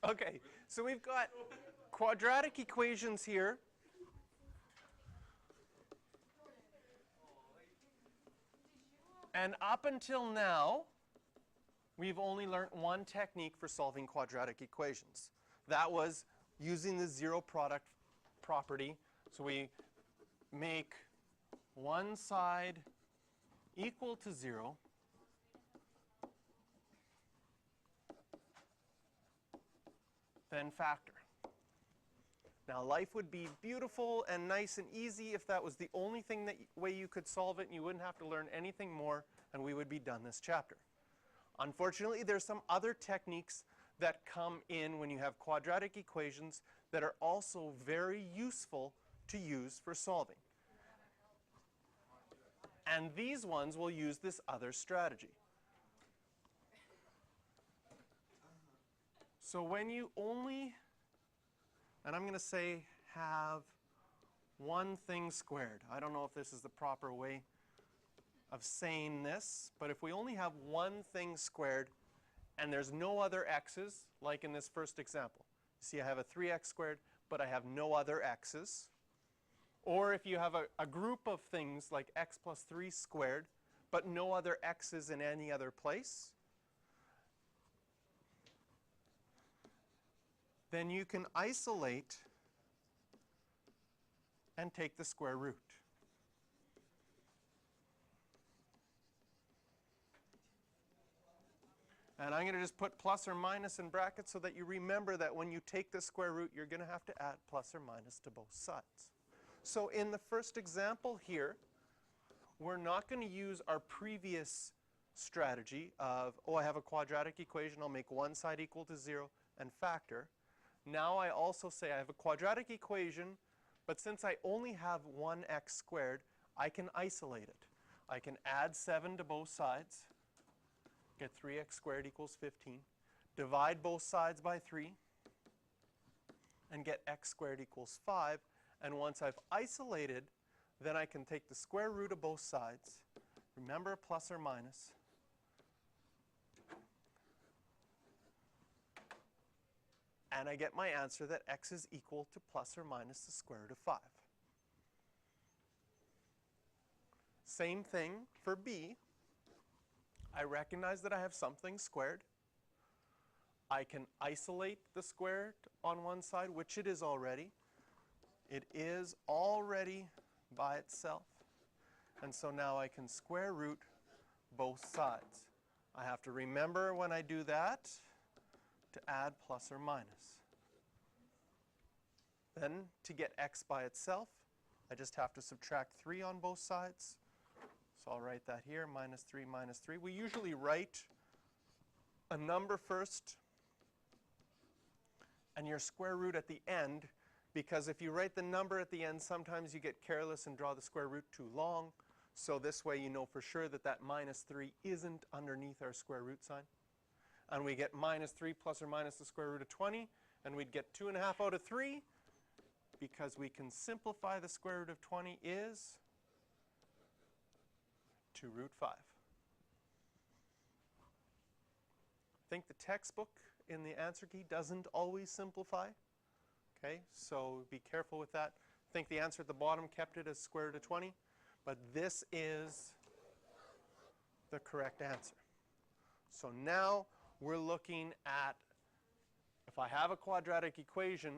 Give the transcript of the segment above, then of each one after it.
Okay, so we've got quadratic equations here. And up until now, we've only learned one technique for solving quadratic equations. That was using the zero product property. So we make one side equal to 0, then factor. Now, life would be beautiful and nice and easy if that was the only way you could solve it, and you wouldn't have to learn anything more, and we would be done this chapter. Unfortunately, there's some other techniques that come in when you have quadratic equations that are also very useful to use for solving. And these ones will use this other strategy. So when you only, and I'm going to say have one thing squared. I don't know if this is the proper way of saying this, but if we only have one thing squared and there's no other x's, like in this first example. You see I have a 3x squared, but I have no other x's. Or if you have a group of things like x plus 3 squared, but no other x's in any other place, then you can isolate and take the square root. And I'm going to just put plus or minus in brackets so that you remember that when you take the square root, you're going to have to add plus or minus to both sides. So in the first example here, we're not going to use our previous strategy of, oh, I have a quadratic equation, I'll make one side equal to 0 and factor. Now I also say I have a quadratic equation, but since I only have one x squared, I can isolate it. I can add 7 to both sides, get 3x squared equals 15, divide both sides by 3, and get x squared equals 5. And once I've isolated, then I can take the square root of both sides. Remember, plus or minus. And I get my answer that x is equal to plus or minus the square root of 5. Same thing for b. I recognize that I have something squared. I can isolate the square on one side, which it is already. It is already by itself. And so now I can square root both sides. I have to remember when I do that to add plus or minus. Then to get x by itself, I just have to subtract 3 on both sides. So I'll write that here, minus 3, minus 3. We usually write a number first and your square root at the end, because if you write the number at the end, sometimes you get careless and draw the square root too long. So this way you know for sure that that minus 3 isn't underneath our square root sign. And we get minus 3 plus or minus the square root of 20, and we'd get 2.5 out of 3, because we can simplify the square root of 20 is 2 root 5. I think the textbook in the answer key doesn't always simplify. Okay, so be careful with that. I think the answer at the bottom kept it as square root of 20, but this is the correct answer. So now we're looking at, if I have a quadratic equation,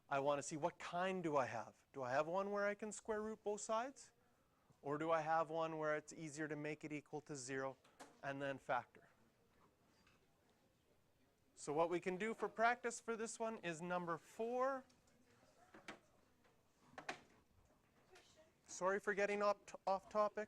I want to see what kind do I have. Do I have one where I can square root both sides? Or do I have one where it's easier to make it equal to 0 and then factor? So what we can do for practice for this one is number 4. Sorry for getting off topic.